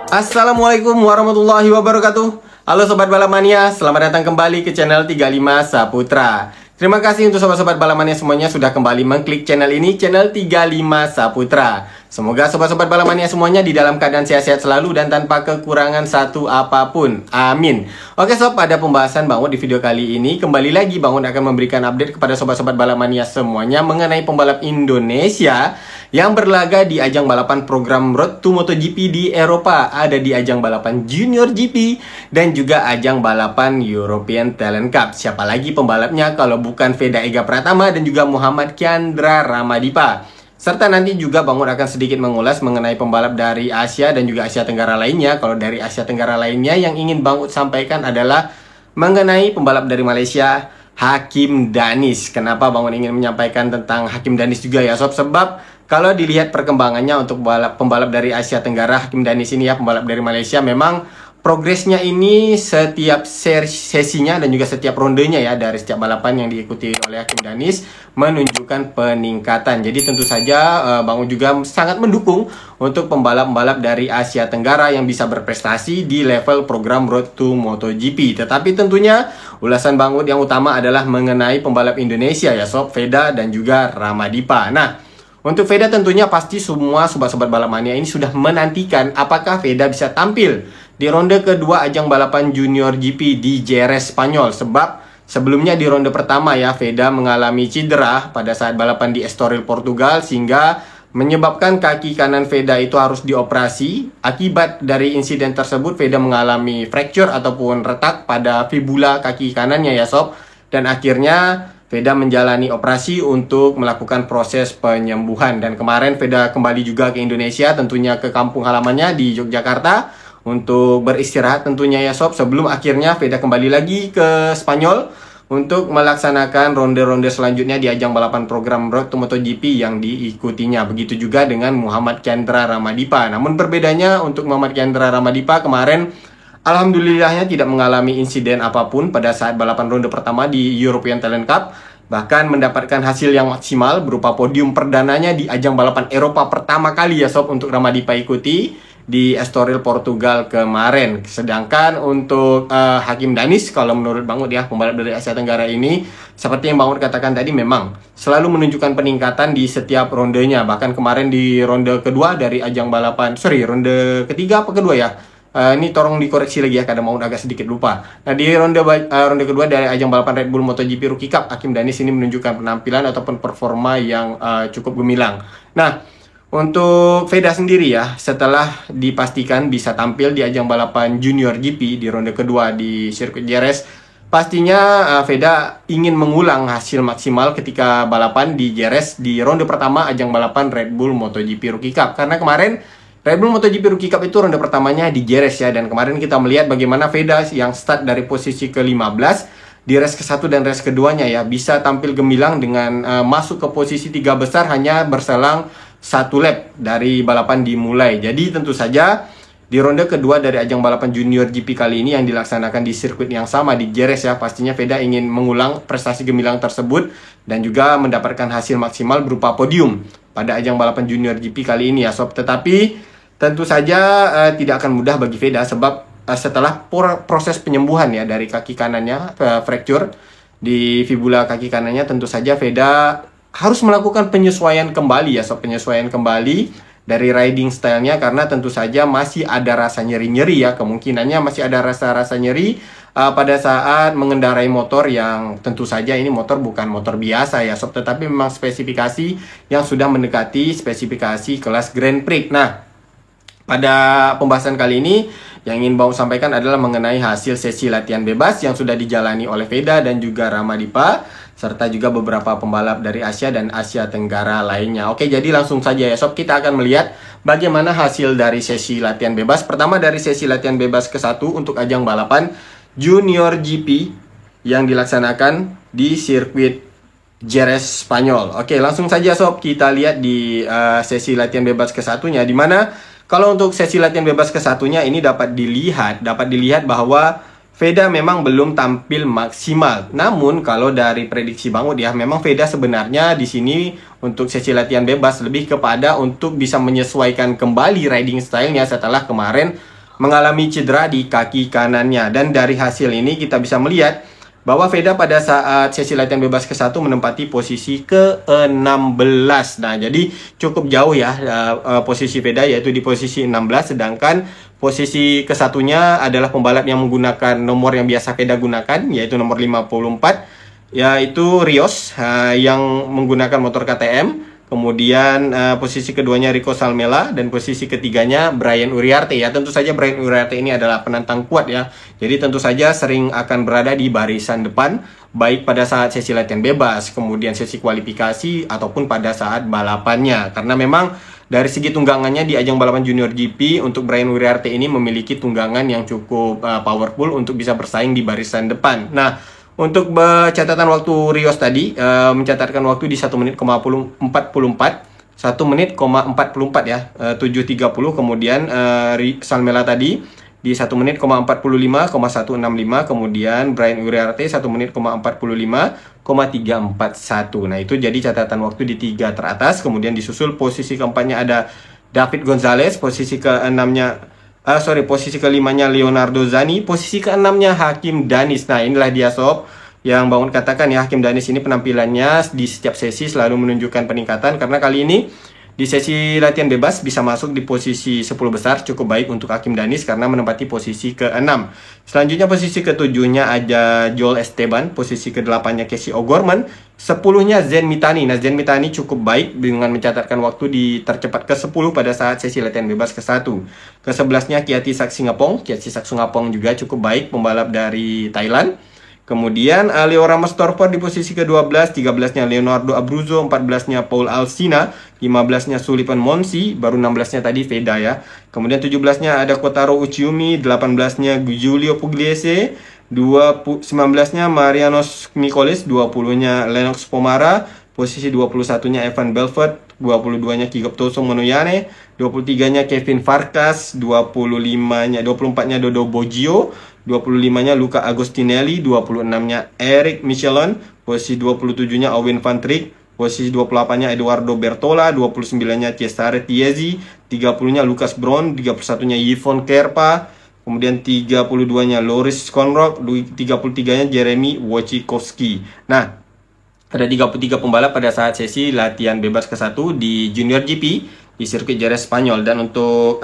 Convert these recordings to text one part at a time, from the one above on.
Assalamualaikum warahmatullahi wabarakatuh. Halo Sobat Balamania, selamat datang kembali ke channel 35 Saputra. Terima kasih untuk sobat-sobat Balamania semuanya sudah kembali mengklik channel ini, channel 35 Saputra. Semoga sobat-sobat Balamania semuanya di dalam keadaan sehat-sehat selalu dan tanpa kekurangan satu apapun. Amin. Oke sob, pada pembahasan Bang Ud di video kali ini, kembali lagi Bang Ud akan memberikan update kepada sobat-sobat Balamania semuanya mengenai pembalap Indonesia yang berlaga di ajang balapan program Road to MotoGP di Eropa. Ada di ajang balapan Junior GP dan juga ajang balapan European Talent Cup. Siapa lagi pembalapnya kalau bukan Veda Ega Pratama dan juga Muhammad Kiandra Ramadipa. Serta nanti juga Bang Ud akan sedikit mengulas mengenai pembalap dari Asia dan juga Asia Tenggara lainnya. Kalau dari Asia Tenggara lainnya yang ingin Bang Ud sampaikan adalah mengenai pembalap dari Malaysia, Hakim Danis. Kenapa Bang Ud ingin menyampaikan tentang Hakim Danis juga ya sob? Sebab kalau dilihat perkembangannya untuk pembalap dari Asia Tenggara, Hakim Danis ini ya, pembalap dari Malaysia, memang progresnya ini setiap sesinya dan juga setiap rondenya ya, dari setiap balapan yang diikuti oleh Hakim Danis menunjukkan peningkatan. Jadi tentu saja Bang Ud juga sangat mendukung untuk pembalap-pembalap dari Asia Tenggara yang bisa berprestasi di level program Road to MotoGP. Tetapi tentunya ulasan Bang Ud yang utama adalah mengenai pembalap Indonesia ya sob, Veda dan juga Ramadipa. Nah, untuk Veda tentunya pasti semua sobat-sobat Balamania ini sudah menantikan apakah Veda bisa tampil di ronde kedua ajang balapan Junior GP di Jerez, Spanyol. Sebab sebelumnya di ronde pertama ya, Veda mengalami cedera pada saat balapan di Estoril, Portugal, sehingga menyebabkan kaki kanan Veda itu harus dioperasi. Akibat dari insiden tersebut, Veda mengalami fracture ataupun retak pada fibula kaki kanannya ya sob. Dan akhirnya Veda menjalani operasi untuk melakukan proses penyembuhan. Dan kemarin Veda kembali juga ke Indonesia, tentunya ke kampung halamannya di Yogyakarta untuk beristirahat tentunya ya sob, sebelum akhirnya Veda kembali lagi ke Spanyol untuk melaksanakan ronde-ronde selanjutnya di ajang balapan program Road to MotoGP yang diikutinya. Begitu juga dengan Muhammad Kiandra Ramadipa. Namun berbedanya untuk Muhammad Kiandra Ramadipa kemarin alhamdulillahnya tidak mengalami insiden apapun pada saat balapan ronde pertama di European Talent Cup. Bahkan mendapatkan hasil yang maksimal berupa podium perdananya di ajang balapan Eropa pertama kali ya sob untuk Ramadipa ikuti di Estoril, Portugal kemarin. Sedangkan untuk Hakim Danis, kalau menurut Bang Ud ya, pembalap dari Asia Tenggara ini, seperti yang Bang Ud katakan tadi, memang selalu menunjukkan peningkatan di setiap rondenya. Bahkan kemarin di ronde kedua dari ajang balapan, ronde ketiga apa kedua ya? Ini tolong dikoreksi lagi ya, kadang mau agak sedikit lupa. Nah di ronde kedua dari ajang balapan Red Bull MotoGP Rookie Cup, Hakim Danis ini menunjukkan penampilan ataupun performa yang cukup gemilang. Nah untuk Veda sendiri ya, setelah dipastikan bisa tampil di ajang balapan Junior GP di ronde kedua di sirkuit Jerez, pastinya Veda ingin mengulang hasil maksimal ketika balapan di Jerez di ronde pertama ajang balapan Red Bull MotoGP Rookie Cup. Karena kemarin Red Bull MotoGP Rookie Cup itu ronde pertamanya di Jerez ya, dan kemarin kita melihat bagaimana Veda yang start dari posisi ke-15 di race ke-1 dan race keduanya ya, bisa tampil gemilang dengan masuk ke posisi 3 besar hanya berselang 1 lap dari balapan dimulai. Jadi tentu saja di ronde kedua dari ajang balapan Junior GP kali ini yang dilaksanakan di sirkuit yang sama di Jerez ya, pastinya Veda ingin mengulang prestasi gemilang tersebut dan juga mendapatkan hasil maksimal berupa podium pada ajang balapan Junior GP kali ini ya sob. Tetapi tentu saja tidak akan mudah bagi Veda, sebab setelah proses penyembuhan ya dari kaki kanannya, fracture di fibula kaki kanannya, tentu saja Veda harus melakukan penyesuaian kembali ya sob, penyesuaian kembali dari riding stylenya, karena tentu saja masih ada rasa nyeri-nyeri ya, kemungkinannya masih ada rasa-rasa nyeri pada saat mengendarai motor yang tentu saja ini motor bukan motor biasa ya sob, tetapi memang spesifikasi yang sudah mendekati spesifikasi kelas Grand Prix. Nah pada pembahasan kali ini yang ingin Bang sampaikan adalah mengenai hasil sesi latihan bebas yang sudah dijalani oleh Veda dan juga Ramadipa, serta juga beberapa pembalap dari Asia dan Asia Tenggara lainnya. Oke, jadi langsung saja ya sob, kita akan melihat bagaimana hasil dari sesi latihan bebas. Pertama dari sesi latihan bebas ke-1 untuk ajang balapan Junior GP yang dilaksanakan di sirkuit Jerez, Spanyol. Oke, langsung saja sob, kita lihat di sesi latihan bebas ke-1-nya, di mana kalau untuk sesi latihan bebas ke-1-nya ini dapat dilihat bahwa Veda memang belum tampil maksimal. Namun kalau dari prediksi Bang Ud ya, memang Veda sebenarnya di sini untuk sesi latihan bebas lebih kepada untuk bisa menyesuaikan kembali riding stylenya setelah kemarin mengalami cedera di kaki kanannya. Dan dari hasil ini kita bisa melihat bahwa Veda pada saat sesi latihan bebas ke-1 menempati posisi ke-16. Nah, jadi cukup jauh ya posisi Veda, yaitu di posisi 16, sedangkan posisi ke-1-nya adalah pembalap yang menggunakan nomor yang biasa Veda gunakan, yaitu nomor 54, yaitu Rios yang menggunakan motor KTM. Kemudian posisi keduanya Rico Salmela, dan posisi ketiganya Brian Uriarte ya. Tentu saja Brian Uriarte ini adalah penantang kuat ya. Jadi tentu saja sering akan berada di barisan depan, baik pada saat sesi latihan bebas, kemudian sesi kualifikasi, ataupun pada saat balapannya. Karena memang dari segi tunggangannya di ajang balapan Junior GP, untuk Brian Uriarte ini memiliki tunggangan yang cukup powerful untuk bisa bersaing di barisan depan. Nah, untuk catatan waktu Rios tadi mencatatkan waktu di 1 menit 44, 1 menit 44 ya, 7.30. Kemudian Salmela tadi di 1 menit 45,165. Kemudian Brian Uriarte 1 menit 45,341. Nah, itu jadi catatan waktu di 3 teratas. Kemudian disusul posisi keempatnya ada David Gonzalez, posisi posisi kelimanya Leonardo Zani, posisi keenamnya Hakim Danis. Nah, inilah dia sob yang bangun katakan ya, Hakim Danis ini penampilannya di setiap sesi selalu menunjukkan peningkatan, karena kali ini di sesi latihan bebas bisa masuk di posisi 10 besar, cukup baik untuk Hakim Danis karena menempati posisi ke-6. Selanjutnya posisi ke-7-nya ada Joel Esteban, posisi ke-8-nya Casey O'Gorman, 10-nya Zen Mitani. Nah, Zen Mitani cukup baik dengan mencatatkan waktu di tercepat ke-10 pada saat sesi latihan bebas ke-1. Ke-11-nya Kiati Saksingapong. Kiati Saksingapong juga cukup baik, pembalap dari Thailand. Kemudian Leo Ramos Torpor di posisi ke-12, 13-nya Leonardo Abruzzo, 14-nya Paul Alsina, 15-nya Sullivan Monsi, baru 16-nya tadi Veda ya. Kemudian 17-nya ada Kotaro Uchiumi, 18-nya Giulio Pugliese, 19-nya Marianos Nicolis, 20-nya Lennox Pomara, posisi 21-nya Evan Belfort, 22-nya Kigoptoso Monoyane, 23-nya Kevin Farkas, 24-nya Dodo Boggio, 25-nya Luca Agostinelli, 26-nya Eric Michelon, posisi 27-nya Owen Van Trick, posisi 28-nya Eduardo Bertola, 29-nya Cesare Tiesi, 30-nya Lucas Brown, 31-nya Yvonne Kerpa, kemudian 32-nya Loris Conrock, 33-nya Jeremy Wojciechowski. Nah, ada 33 pembalap pada saat sesi latihan bebas ke-1 di Junior GP di sirkuit Jerez Spanyol. Dan untuk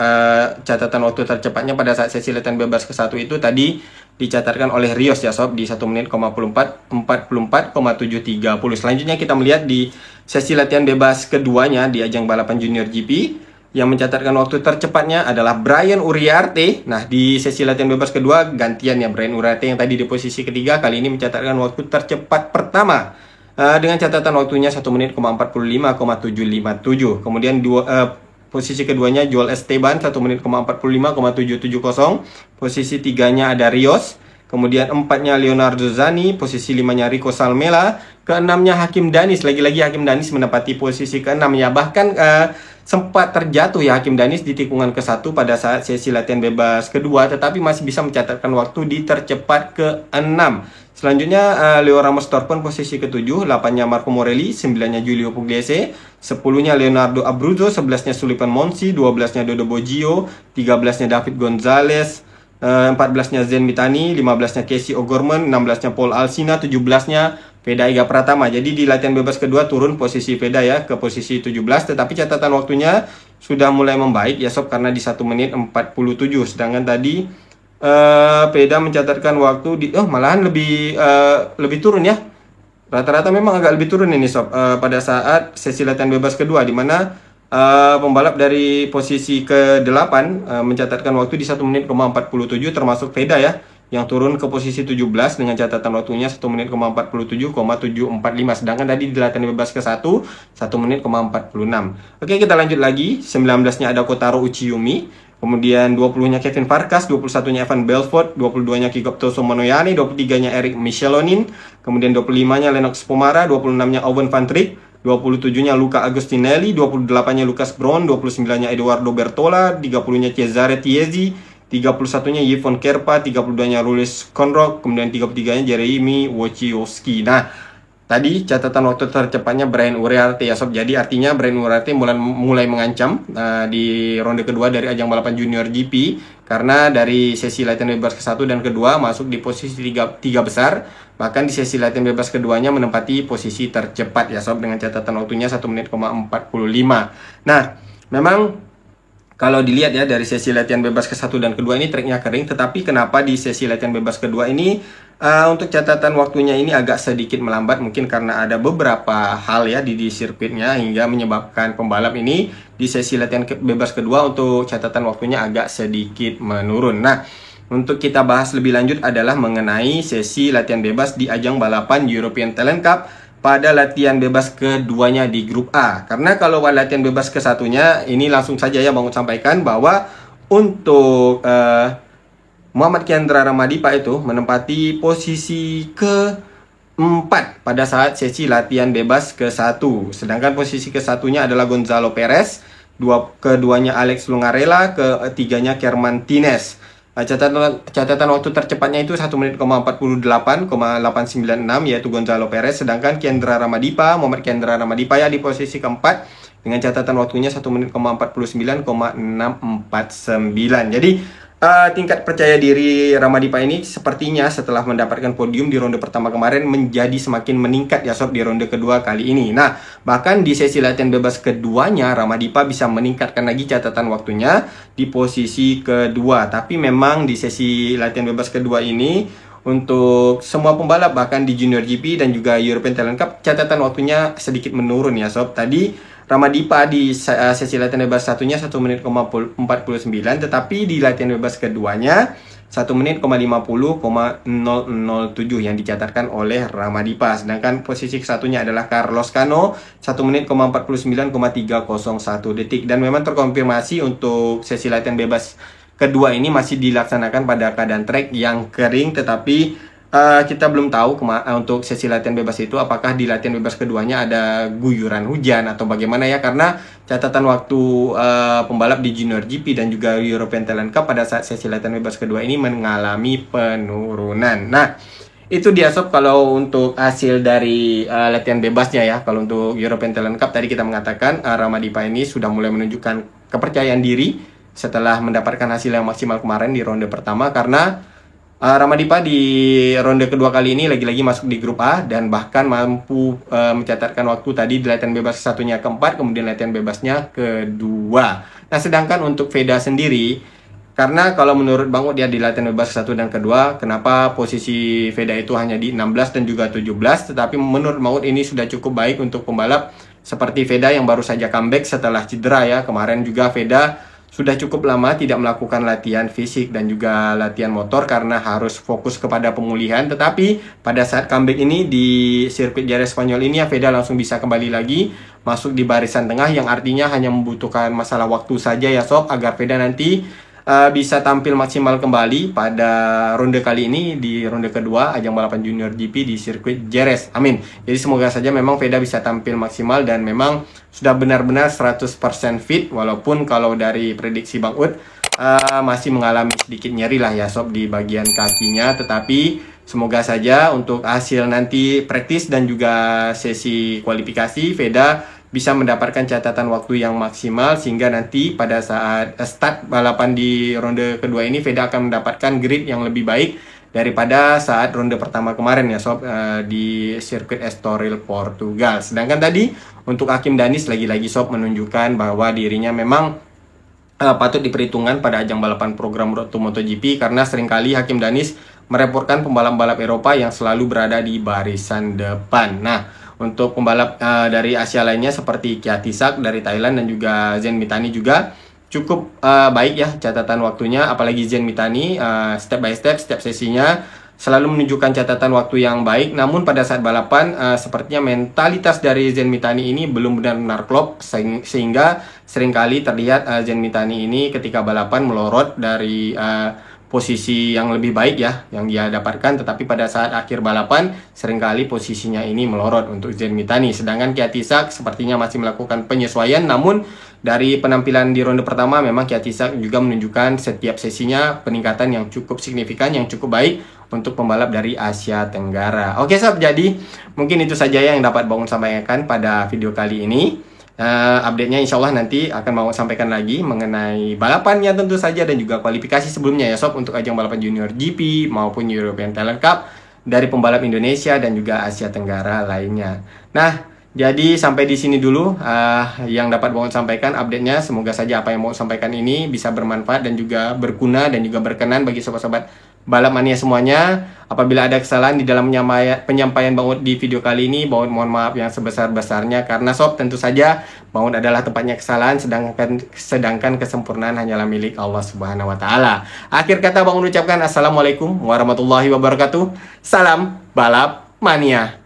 catatan waktu tercepatnya pada saat sesi latihan bebas ke-1 itu tadi dicatatkan oleh Rios ya sob, di 1 menit 44,730. Selanjutnya kita melihat di sesi latihan bebas keduanya di ajang balapan Junior GP, yang mencatatkan waktu tercepatnya adalah Brian Uriarte. Nah, di sesi latihan bebas kedua gantian ya, Brian Uriarte yang tadi di posisi ketiga kali ini mencatatkan waktu tercepat pertama dengan catatan waktunya 1 menit 45,757. Kemudian posisi keduanya Joel Esteban 1 menit 45,770. Posisi tiganya ada Rios. Kemudian 4-nya Leonardo Zani, posisi 5-nya Rico Salmela, ke-6-nya Hakim Danis. Lagi-lagi Hakim Danis menempati posisi ke-6 ya. Bahkan sempat terjatuh ya Hakim Danis di tikungan ke-1 pada saat sesi latihan bebas kedua, tetapi masih bisa mencatatkan waktu di tercepat ke-6. Selanjutnya Leo Ramos Torpon posisi ke-7, 8-nya Marco Morelli, 9-nya Giulio Pugliese, 10-nya Leonardo Abruzzo, 11-nya Sullivan Monsi, 12-nya Dodo Boggio, 13-nya David Gonzalez, 14-nya Zen Mitani, 15-nya Casey O'Gorman, 16-nya Paul Alsina, 17-nya Veda Iga Pratama. Jadi di latihan bebas kedua turun posisi Veda ya ke posisi 17, tetapi catatan waktunya sudah mulai membaik ya sob, karena di 1 menit 47. Sedangkan tadi Veda mencatatkan waktu di malahan lebih turun ya. Rata-rata memang agak lebih turun ini sob pada saat sesi latihan bebas kedua, di mana pembalap dari posisi ke-8 mencatatkan waktu di 1 menit 47, termasuk Veda ya, yang turun ke posisi 17 dengan catatan waktunya 1 menit 47,745. Sedangkan tadi di latihan bebas ke-1 1 menit 46. Oke, kita lanjut lagi. 19-nya ada Kotaro Uchiumi, kemudian 20-nya Kevin Farkas, 21-nya Evan Belfort, 22-nya Kigoptoso Monoyane, 23-nya Eric Michelonin, kemudian 25-nya Lennox Pomara, 26-nya Owen Van Trick, 27-nya Luca Agostinelli, 28-nya Lucas Brown, 29-nya Eduardo Bertola, 30-nya Cesare Tiesi, 31-nya Yvonne Kerpa, 32-nya Loris Conrock, kemudian 33-nya Jeremy Wojciechowski. Nah, tadi catatan waktu tercepatnya Brian Uriarte ya sob. Jadi artinya Brian Uriarte mulai mengancam di ronde kedua dari ajang balapan Junior GP karena dari sesi latihan bebas ke-1 dan ke-2 masuk di posisi tiga besar. Bahkan di sesi latihan bebas keduanya menempati posisi tercepat ya sob, dengan catatan waktunya 1 menit 45. Nah, memang kalau dilihat ya dari sesi latihan bebas ke-1 dan ke-2 ini treknya kering, tetapi kenapa di sesi latihan bebas ke-2 ini untuk catatan waktunya ini agak sedikit melambat, mungkin karena ada beberapa hal ya di sirkuitnya hingga menyebabkan pembalap ini di sesi latihan bebas kedua untuk catatan waktunya agak sedikit menurun. Nah, untuk kita bahas lebih lanjut adalah mengenai sesi latihan bebas di ajang balapan European Talent Cup pada latihan bebas keduanya di grup A. Karena kalau latihan bebas ke-1-nya ini langsung saja ya Bang sampaikan bahwa untuk Muhammad Kiandra Ramadipa itu menempati posisi ke-4 pada saat sesi latihan bebas ke-1. Sedangkan posisi ke-1-nya adalah Gonzalo Perez, keduanya Alex Lungarella, ketiganya Kerman Tines. Catatan waktu tercepatnya itu 1 menit 48,896 yaitu Gonzalo Perez, sedangkan Muhammad Kiandra Ramadipa ya di posisi keempat dengan catatan waktunya 1 menit 49,649. Jadi tingkat percaya diri Ramadipa ini sepertinya setelah mendapatkan podium di ronde pertama kemarin menjadi semakin meningkat ya sob di ronde kedua kali ini. Nah, bahkan di sesi latihan bebas keduanya Ramadipa bisa meningkatkan lagi catatan waktunya di posisi kedua. Tapi memang di sesi latihan bebas kedua ini untuk semua pembalap bahkan di Junior GP dan juga European Talent Cup catatan waktunya sedikit menurun ya sob. Tadi Ramadipa di sesi latihan bebas satunya 1 menit 49, tetapi di latihan bebas keduanya 1 menit 50,007 yang dicatatkan oleh Ramadipa. Sedangkan posisi kesatunya adalah Carlos Cano 1 menit 49,301 detik. Dan memang terkonfirmasi untuk sesi latihan bebas kedua ini masih dilaksanakan pada keadaan trek yang kering, tetapi kita belum tahu untuk sesi latihan bebas itu apakah di latihan bebas keduanya ada guyuran hujan atau bagaimana ya, karena catatan waktu pembalap di Junior GP dan juga European Talent Cup pada saat sesi latihan bebas kedua ini mengalami penurunan. Nah, itu dia sob kalau untuk hasil dari latihan bebasnya ya. Kalau untuk European Talent Cup tadi kita mengatakan Ramadipa ini sudah mulai menunjukkan kepercayaan diri setelah mendapatkan hasil yang maksimal kemarin di ronde pertama, karena Ramadipa di ronde kedua kali ini lagi-lagi masuk di grup A dan bahkan mampu mencatatkan waktu tadi di latihan bebas satunya keempat, kemudian latihan bebasnya kedua. Nah, sedangkan untuk Veda sendiri, karena kalau menurut Bang Ud ya di latihan bebas satu dan kedua, kenapa posisi Veda itu hanya di 16 dan juga 17, tetapi menurut Bang Ud ini sudah cukup baik untuk pembalap seperti Veda yang baru saja comeback setelah cedera ya. Kemarin juga Veda sudah cukup lama tidak melakukan latihan fisik dan juga latihan motor karena harus fokus kepada pemulihan. Tetapi pada saat comeback ini di sirkuit Jerez Spanyol ini ya, Veda langsung bisa kembali lagi masuk di barisan tengah, yang artinya hanya membutuhkan masalah waktu saja ya sob agar Veda nanti bisa tampil maksimal kembali pada ronde kali ini di ronde kedua ajang balapan Junior GP di sirkuit Jerez. Amin. Jadi semoga saja memang Veda bisa tampil maksimal dan memang sudah benar-benar 100% fit, walaupun kalau dari prediksi Bang Ud masih mengalami sedikit nyeri lah ya sob di bagian kakinya, tetapi semoga saja untuk hasil nanti praktis dan juga sesi kualifikasi Veda bisa mendapatkan catatan waktu yang maksimal sehingga nanti pada saat start balapan di ronde kedua ini Veda akan mendapatkan grid yang lebih baik daripada saat ronde pertama kemarin ya sob di sirkuit Estoril Portugal. Sedangkan tadi untuk Hakim Danis lagi-lagi sob menunjukkan bahwa dirinya memang patut diperhitungkan pada ajang balapan program Road to MotoGP, karena seringkali Hakim Danis merepotkan pembalap-pembalap Eropa yang selalu berada di barisan depan. Nah, untuk pembalap dari Asia lainnya seperti Kyaatisak dari Thailand dan juga Zen Mitani juga cukup baik ya catatan waktunya, apalagi Zen Mitani step by step, setiap sesinya selalu menunjukkan catatan waktu yang baik. Namun pada saat balapan sepertinya mentalitas dari Zen Mitani ini belum benar-benar klop, sehingga seringkali terlihat Zen Mitani ini ketika balapan melorot dari posisi yang lebih baik ya yang dia dapatkan, tetapi pada saat akhir balapan seringkali posisinya ini melorot untuk Zen Mitani. Sedangkan Kyaatisak sepertinya masih melakukan penyesuaian, namun dari penampilan di ronde pertama memang Kyaatisak juga menunjukkan setiap sesinya peningkatan yang cukup signifikan, yang cukup baik untuk pembalap dari Asia Tenggara. Oke sob, jadi mungkin itu saja yang dapat Bang sampaikan pada video kali ini. Update-nya insya Allah nanti akan mau sampaikan lagi mengenai balapannya tentu saja dan juga kualifikasi sebelumnya ya sob, untuk ajang balapan Junior GP maupun European Talent Cup dari pembalap Indonesia dan juga Asia Tenggara lainnya. Nah, jadi sampai di sini dulu yang dapat mau sampaikan update-nya. Semoga saja apa yang mau sampaikan ini bisa bermanfaat dan juga berguna dan juga berkenan bagi sobat-sobat balap mania semuanya. Apabila ada kesalahan di dalam penyampaian Bang Ud di video kali ini, Bang Ud mohon maaf yang sebesar-besarnya, karena sob tentu saja Bang Ud adalah tempatnya kesalahan, sedangkan kesempurnaan hanyalah milik Allah Subhanahu wa taala. Akhir kata Bang Ud ucapkan assalamualaikum warahmatullahi wabarakatuh. Salam balap mania.